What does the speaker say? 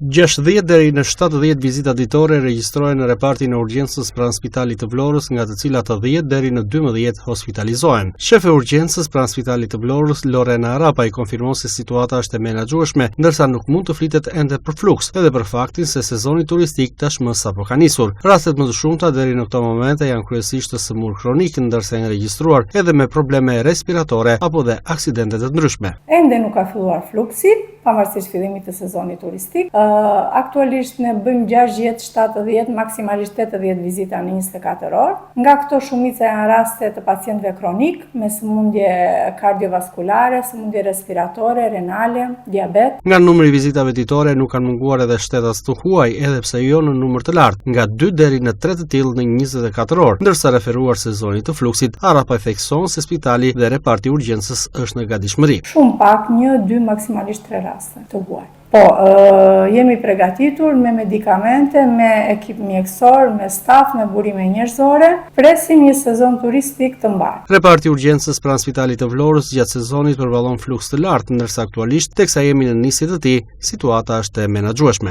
60 deri në 70 vizita ditore regjistrohen në repartin e urgjencës pranë Spitalit të Vlorës, nga të cilat 10 deri në 12 hospitalizohen. Shefe e urgjencës pranë Spitalit të Vlorës, Lorena Arapaj, konfirmon se situata është e menaxhueshme, ndërsa nuk mund të flitet ende për fluks, edhe për faktin se sezoni turistik tashmë sapo ka nisur. Rastet më të shumta deri në këto momente janë kryesisht të sëmur kronik, ndërsa janë regjistruar edhe me probleme respiratore apo dhe aksidente të ndryshme. Ende nuk ka filluar fluksi, pavarësisht fillimit të sezonit turistik. Aktualisht ne bëjmë 60, 70, maksimalisht 80 vizita në 24 orë. Nga këto shumica janë raste të pacientëve kronik me sëmundje kardiovaskulare, sëmundje respiratore, renale, diabet. Nga numri i vizitave ditore nuk kanë munguar edhe shtetas të huaj, edhe pse jo në numër të lartë, nga 2 deri në 3 të tillë në 24 orë, ndërsa referuar sezonit të fluksit, Arapaj thekson se spitali dhe reparti urgjencës është në gatishmëri. Shumë pak, 1, 2, maksimalisht 3 raste të huaj. Po, jemi përgatitur me medikamente, me ekip mjekësor, me staf, me burime njerëzore. Presim një sezon turistik të mbarë. Reparti urgjencës pranë Spitalit të Vlorës gjatë sezonit përballon fluks të lartë, ndërsa aktualisht teksa jemi në nisje të tij, situata është e menaxhueshme.